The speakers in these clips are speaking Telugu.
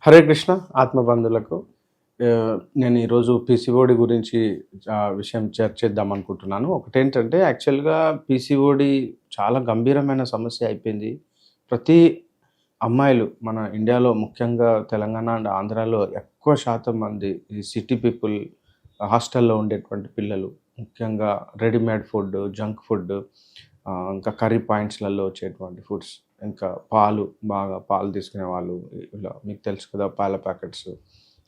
హరే కృష్ణ ఆత్మబంధులకు నేను ఈరోజు పీసీఓడి గురించి విషయం చర్చిద్దాం అనుకుంటున్నాను. ఒకటేంటంటే యాక్చువల్‌గా పీసీఓడి చాలా గంభీరమైన సమస్య అయిపోయింది. ప్రతి అమ్మాయిలు మన ఇండియాలో ముఖ్యంగా తెలంగాణ అండ్ ఆంధ్రాలో ఎక్కువ శాతం మంది ఈ సిటీ పీపుల్ హాస్టల్‌లో ఉండేటువంటి పిల్లలు ముఖ్యంగా రెడీమేడ్ ఫుడ్, జంక్ ఫుడ్ ఇంకా కర్రీ పాయింట్స్‌లలో వచ్చేటువంటి ఫుడ్స్ ఇంకా బాగా పాలు తీసుకునేవాళ్ళు. ఇలా మీకు తెలుసు కదా! పాల ప్యాకెట్స్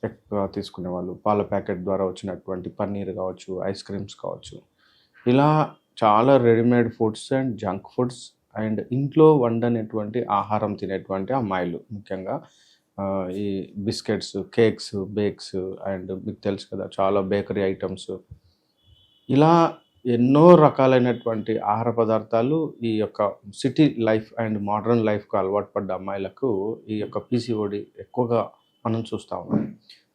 ఎక్కువ తీసుకునేవాళ్ళు. పాల ప్యాకెట్ ద్వారా వచ్చినటువంటి పన్నీర్ కావచ్చు, ఐస్ క్రీమ్స్ కావచ్చు. ఇలా చాలా readymade foods and junk foods and ఇంట్లో వండనటువంటి ఆహారం తినేటువంటి అమ్మాయిలు ముఖ్యంగా ఈ బిస్కెట్స్, కేక్స్, బేక్స్ అండ్ మీకు తెలుసు కదా! చాలా బేకరీ ఐటెమ్స్ ఇలా ఎన్నో రకాలైనటువంటి ఆహార పదార్థాలు ఈ యొక్క సిటీ లైఫ్ అండ్ మోడర్న్ లైఫ్‌కు అలవాటు పడ్డ అమ్మాయిలకు ఈ యొక్క పీసీఓడి ఎక్కువగా మనం చూస్తా ఉన్నాం.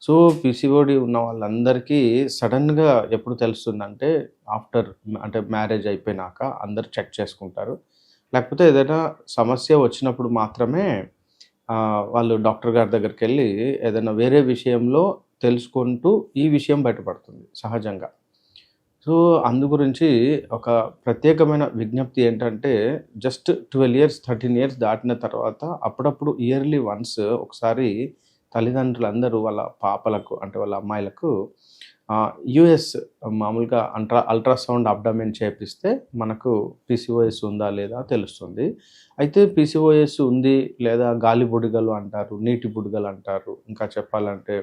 సో, పీసీఓడి ఉన్న వాళ్ళందరికీ సడెన్‌గా ఎప్పుడు తెలుస్తుందంటే అంటే మ్యారేజ్ అయిపోయినాక అందరూ చెక్ చేసుకుంటారు. లేకపోతే ఏదైనా సమస్య వచ్చినప్పుడు మాత్రమే వాళ్ళు డాక్టర్ గారి దగ్గరికెళ్ళి ఏదైనా వేరే విషయంలో తెలుసుకుంటూ ఈ విషయం బయటపడుతుంది సహజంగా. సో, అందు గురించి ఒక ప్రత్యేకమైన విజ్ఞప్తి ఏంటంటే, జస్ట్ 12 ఇయర్స్, 13 ఇయర్స్ దాటిన తర్వాత అప్పుడప్పుడు ఇయర్లీ వన్స్ ఒకసారి తల్లిదండ్రులందరూ వాళ్ళ పాపలకు అంటే వాళ్ళ అమ్మాయిలకు యూఎస్ మామూలుగా అల్ట్రాసౌండ్ అబ్డామిన్ చేపిస్తే మనకు పీసీఓఎస్ ఉందా లేదా తెలుస్తుంది. అయితే పీసీఓఎస్ ఉంది లేదా గాలి బుడగలు అంటారు, నీటి బుడగలు అంటారు. ఇంకా చెప్పాలంటే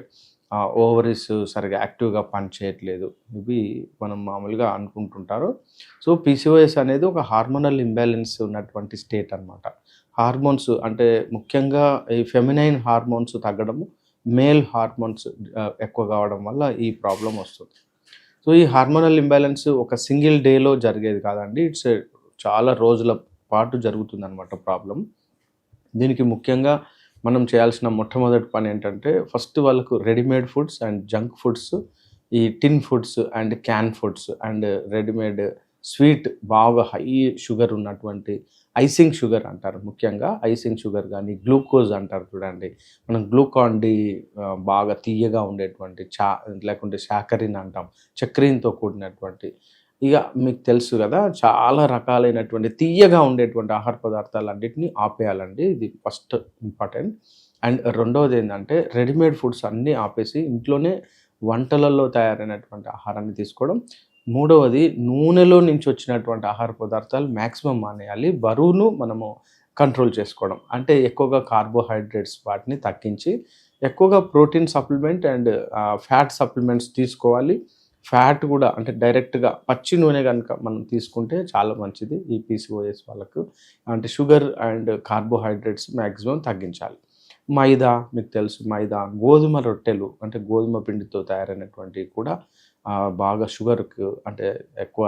ఓవరీస్ సరిగ్గా యాక్టివ్‌గా పనిచేయట్లేదు. ఇవి మనం మామూలుగా అనుకుంటుంటారు. సో, పీసీఓఎస్ అనేది ఒక హార్మోనల్ ఇంబాలెన్స్ ఉన్నటువంటి స్టేట్ అనమాట. హార్మోన్స్ అంటే ముఖ్యంగా ఈ ఫెమినైన్ హార్మోన్స్ తగ్గడము, మేల్ హార్మోన్స్ ఎక్కువ కావడం వల్ల ఈ ప్రాబ్లమ్ వస్తుంది. సో, ఈ హార్మోనల్ ఇంబాలెన్స్ ఒక సింగిల్ డేలో జరిగేది కాదండి. చాలా రోజుల పాటు జరుగుతుందనమాట ప్రాబ్లమ్. దీనికి ముఖ్యంగా మనం చేయాల్సిన మొట్టమొదటి పనేంటంటే, ఫస్ట్ వాళ్ళకు readymade foods and junk foods, ఈ tin foods and can foods and readymade sweet బాగా హై షుగర్ ఉన్నటువంటి ఐసింగ్ షుగర్ అంటారు ముఖ్యంగా. ఐసింగ్ షుగర్ గానీ, గ్లూకోజ్ అంటారు చూడండి. మనం గ్లూకాన్-డి బాగా తియ్యగా ఉండేటువంటి లేకుంటే సాకరిన్ అంటాం. చక్కెరతో కూడినటువంటి ఇగ మీకు తెలుసు గదా! చాలా రకాలైనటువంటి తియ్యగా ఉండేటువంటి ఆహార పదార్థాలన్నిటిని ఆపేయాలండి. ఇది ఫస్ట్ ఇంపార్టెంట్. అండ్ రెండోదేందంటే రెడీమేడ్ ఫుడ్స్ అన్నీ ఆపేసి ఇంట్లోనే వంటలలో తయారైనటువంటి ఆహారాన్ని తీసుకోవడం. మూడవది నూనెలో నుంచి వచ్చినటువంటి ఆహార పదార్థాలు మాక్సిమం మానేయాలి. బరువును మనము కంట్రోల్ చేసుకోవడం. అంటే ఎక్కువగా కార్బోహైడ్రేట్స్ వాటిని తగ్గించి, ఎక్కువగా protein supplement and fat supplements తీసుకోవాలి. ఫ్యాట్ కూడా అంటే డైరెక్ట్‌గా పచ్చి నూనె గనుక మనం తీసుకుంటే చాలా మంచిది. ఈ పీసీఓఎస్ వాళ్ళకు. అంటే షుగర్ అండ్ కార్బోహైడ్రేట్స్ మాక్సిమం తగ్గించాలి. మైదా మీకు తెలుసు గోధుమ రొట్టెలు అంటే గోధుమ పిండితో తయారైనటువంటివి కూడా బాగా షుగర్‌కు అంటే ఎక్కువ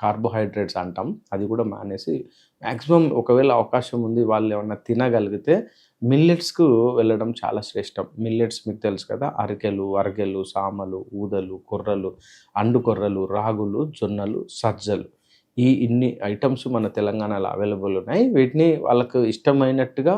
కార్బోహైడ్రేట్స్ అంటాం. అది కూడా మానేసి మాక్సిమం ఒకవేళ అవకాశం ఉంది వాళ్ళేమన్నా తినగలిగితే మిల్లెట్స్‌కు వెళ్ళడం చాలా శ్రేష్టం. మిల్లెట్స్ మీకు తెలుసు కదా! అరికెలు, సామలు, ఊదలు, కొర్రలు, అండు కొర్రలు, రాగులు, జొన్నలు, సజ్జలు. ఇన్ని ఐటెమ్స్ మన తెలంగాణలో అవైలబుల్ ఉన్నాయి. వీటిని వాళ్ళకు ఇష్టమైనట్టుగా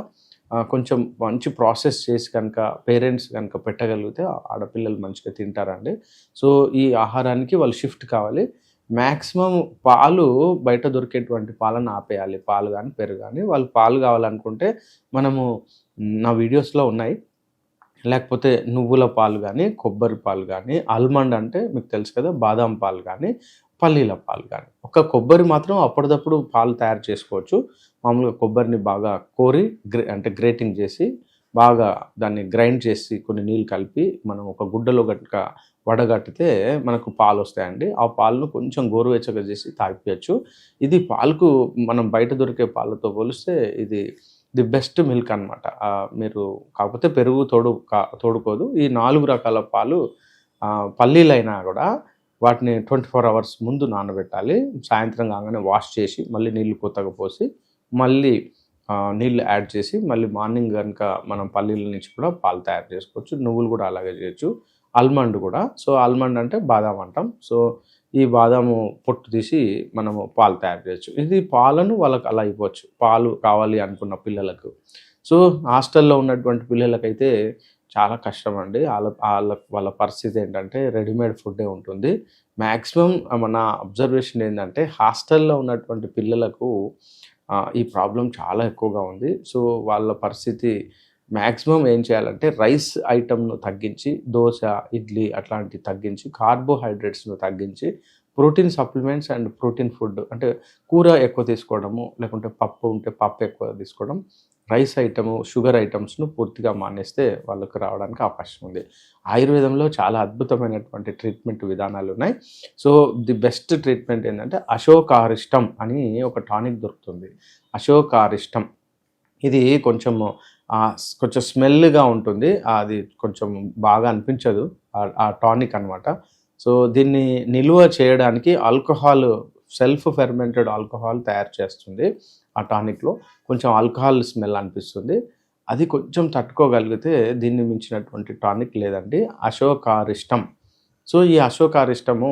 కొంచెం మంచి ప్రాసెస్ చేసి కనుక పేరెంట్స్ గనుక పెట్టగలిగితే ఆడపిల్లలు మంచిగా తింటారండి. సో, ఈ ఆహారానికి వాళ్ళు షిఫ్ట్ కావాలి. మాక్సిమం పాలు బయట దొరికేటువంటి పాలను ఆపేయాలి. పాలు గానీ, పెరుగు గానీ. వాళ్ళు పాలు కావాలనుకుంటే మనము నా వీడియోస్‌లో ఉన్నాయి. లేకపోతే నువ్వుల పాలు గానీ, కొబ్బరి పాలు గానీ, ఆల్మండ్ అంటే మీకు తెలుసు కదా! బాదాం పాలు గానీ, పల్లీల పాలు గానీ. ఒక కొబ్బరి మాత్రం అప్పటిదప్పుడు పాలు తయారు చేసుకోవచ్చు. మామూలుగా కొబ్బరిని బాగా కోరి అంటే గ్రేటింగ్ చేసి, బాగా దాన్ని గ్రైండ్ చేసి కొన్ని నీళ్ళు కలిపి మనం ఒక గుడ్డలో గనుక వడగట్టితే మనకు పాలొస్తాయండి. ఆ పాలను కొంచెం గోరువెచ్చగా చేసి తాగిపియొచ్చు. ఇది పాలకు మనం బయట దొరికే పాలతో పోలిస్తే ఇది ది బెస్ట్ మిల్క్ అనమాట. మీరు కాకపోతే పెరుగు తోడుకోదు. ఈ 4 రకాల పాలు పల్లీలైనా గూడా వాటిని 24 అవర్స్ ముందు నానబెట్టాలి. సాయంత్రం కాగానే వాష్ చేసి, మళ్ళీ నీళ్ళు కొత్తగా పోసి, మళ్ళీ నీళ్ళు యాడ్ చేసి, మళ్ళీ మార్నింగ్ గనుక మనం పల్లీల నుంచి కూడా పాలు తయారు చేసుకోవచ్చు. నువ్వులు కూడా అలాగే చేయొచ్చు. ఆల్మండ్ కూడా. సో, ఆల్మండ్ అంటే బాదాం అంటాం. సో, ఈ బాదాము పొట్టు తీసి మనము పాలు తయారు చేయొచ్చు. ఇది పాలను వాళ్ళకి అలా ఇవ్వచ్చు. పాలు కావాలి అనుకున్న పిల్లలకు. సో, హాస్టల్‌లో ఉన్నటువంటి పిల్లలకైతే చాలా కష్టమండి. వాళ్ళ పరిస్థితి ఏంటంటే రెడీమేడ్ ఫుడ్డే ఉంటుంది. మాక్సిమం మన అబ్జర్వేషన్ ఏందంటే హాస్టల్‌లో ఉన్నటువంటి పిల్లలకు ఈ ప్రాబ్లమ్ చాలా ఎక్కువగా ఉంది. సో, వాళ్ళ పరిస్థితి మాక్సిమం ఏం చేయాలంటే రైస్ ఐటెమ్‌ను తగ్గించి దోస, ఇడ్లీ అట్లాంటివి తగ్గించి కార్బోహైడ్రేట్స్‌ను తగ్గించి protein supplements and protein food అంటే కూర ఎక్కువ తీసుకోవడము, లేకుంటే పప్పు ఉంటే పప్పు ఎక్కువ తీసుకోవడం, రైస్ ఐటము, షుగర్ ఐటమ్స్‌ను పూర్తిగా మానేస్తే వాళ్ళకి రావడానికి అవకాశం ఉంది. ఆయుర్వేదంలో చాలా అద్భుతమైనటువంటి ట్రీట్మెంట్ విధానాలున్నాయి. సో, ది బెస్ట్ ట్రీట్మెంట్ ఏందంటే అశోకారిష్టం అని ఒక టానిక్ దొరుకుతుంది. అశోకారిష్టం ఇది కొంచెం స్మెల్‌గా ఉంటుంది. అది కొంచెం బాగా అనిపించదు. ఆ టానిక్ అనమాట. సో, దీన్ని నిలువ చేయడానికి సెల్ఫ్ ఫెర్మెంటెడ్ ఆల్కహాల్ తయారు చేస్తుంది. ఆ టానిక్‌లో కొంచెం ఆల్కహాల్ స్మెల్ అనిపిస్తుంది. అది కొంచెం తట్టుకోగలిగితే దీన్ని మించినటువంటి టానిక్ లేదండి. అశోకారిష్టం. సో, ఈ అశోకారిష్టము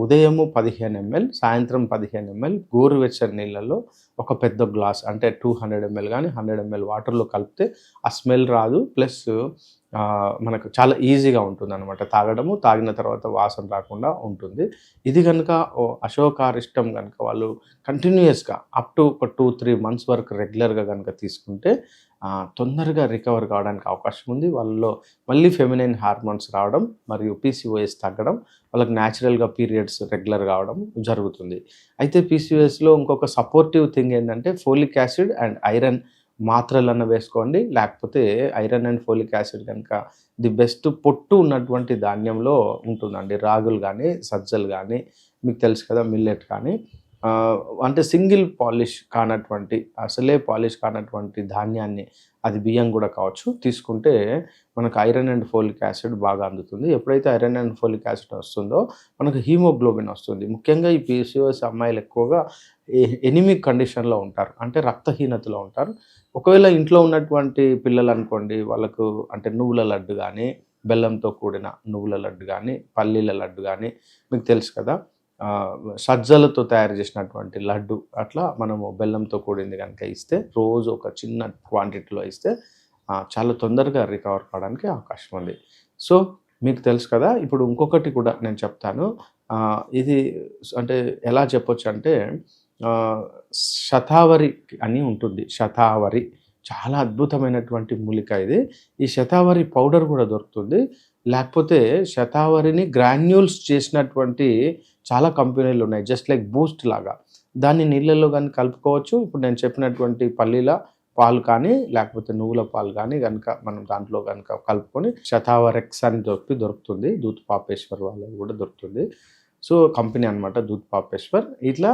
ఉదయము 15 ఎంఎల్, సాయంత్రం 15 ఎంఎల్ గోరువెచ్చని నీళ్ళలో ఒక పెద్ద గ్లాస్ అంటే 200 ఎంఎల్ గానీ, 100 ఎంఎల్ వాటర్‌లో కలిపితే ఆ స్మెల్ రాదు. ప్లస్ మనకు చాలా ఈజీగా ఉంటుందనమాట తాగడము. తాగిన తర్వాత వాసన రాకుండా ఉంటుంది. ఇది గనుక అశోకారిష్టం గనుక వాళ్ళు కంటిన్యూయస్‌గా అప్ టు ఒక 2, 3 మంత్స్ వరకు రెగ్యులర్‌గా గనుక తీసుకుంటే తొందరగా రికవర్ కావడానికి అవకాశం ఉంది. వాళ్ళలో మళ్ళీ ఫెమినైన్ హార్మోన్స్ రావడం మరియు పీసీఓఎస్ తగ్గడం, వాళ్ళకి న్యాచురల్‌గా పీరియడ్స్ రెగ్యులర్ కావడం జరుగుతుంది. అయితే పీసీఓఎస్‌లో ఇంకొక సపోర్టివ్ థింగ్ ఏందంటే ఫోలిక్ యాసిడ్ అండ్ ఐరన్ మాత్రలన్నా వేసుకోండి. లేకపోతే ఐరన్ అండ్ ఫోలిక్ యాసిడ్ గనుక ది బెస్ట్ పొట్టు ఉన్నటువంటి ధాన్యంలో ఉంటుందండి. రాగులు గానీ, సజ్జలు గానీ, మీకు తెలుసు కదా మిల్లెట్ కానీ అంటే సింగిల్ పాలిష్ కానటువంటి అసలే పాలిష్ కానటువంటి ధాన్యాన్ని అది బియ్యం కూడా కావచ్చు తీసుకుంటే మనకు ఐరన్ అండ్ ఫోలిక్ యాసిడ్ బాగా అందుతుంది. ఎప్పుడైతే ఐరన్ అండ్ ఫోలిక్ యాసిడ్ వస్తుందో మనకు హీమోగ్లోబిన్ వస్తుంది. ముఖ్యంగా ఈ పీసీఓఎస్ అమ్మాయిలు ఎక్కువగా ఎనిమిక్ కండిషన్‌లో ఉంటారు. అంటే రక్తహీనతలో ఉంటారు. ఒకవేళ ఇంట్లో ఉన్నటువంటి పిల్లలనుకోండి వాళ్ళకు అంటే నువ్వుల లడ్డు గానీ, బెల్లంతో కూడిన నువ్వుల లడ్డు గానీ, పల్లీల లడ్డు గానీ మీకు తెలుసు కదా! సజ్జలతో తయారు చేసినటువంటి లడ్డు అట్లా మనము బెల్లంతో కూడింది గనుక ఇస్తే రోజు ఒక చిన్న క్వాంటిటీలో ఇస్తే చాలా తొందరగా రికవర్ కావడానికి అవకాశం ఉంది. సో, మీకు తెలుసు కదా! ఇప్పుడు ఇంకొకటి కూడా నేను చెప్తాను. ఇది అంటే ఎలా చెప్పొచ్చంటే ఆహ్, శతావరి అని ఉంటుంది. శతావరి చాలా అద్భుతమైనటువంటి మూలిక ఇది. ఈ శతావరి పౌడర్ కూడా దొరుకుతుంది. లేకపోతే శతావరిని గ్రాన్యూల్స్ చేసినటువంటి చాలా కంపెనీలున్నాయి. జస్ట్ లైక్ బూస్ట్ లాగా. దాన్ని నీళ్ళల్లో గాని కలుపుకోవచ్చు. ఇప్పుడు నేను చెప్పినటువంటి పల్లీల పాలు కానీ, లేకపోతే నువ్వుల పాలు కానీ గనుక మనం దాంట్లో గనుక కలుపుకొని శతావరెక్స్ అని దొరుకుతుంది. దూత్ పాపేశ్వర్ వాళ్ళది కూడా దొరుకుతుంది. సో, కంపెనీ అనమాట దూత్ పాపేశ్వర్. ఇట్లా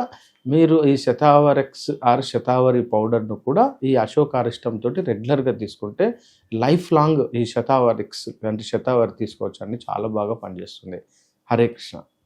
మీరు ఈ శతావరెక్స్ ఆర్ శతావరి పౌడర్‌ను కూడా ఈ అశోకారిష్టంతోటి రెగ్యులర్‌గా తీసుకుంటే లైఫ్ లాంగ్ ఈ శతావరిక్స్ అంటే శతావరి తీసుకోవచ్చండి. చాలా బాగా పనిచేస్తుంది. హరే కృష్ణ.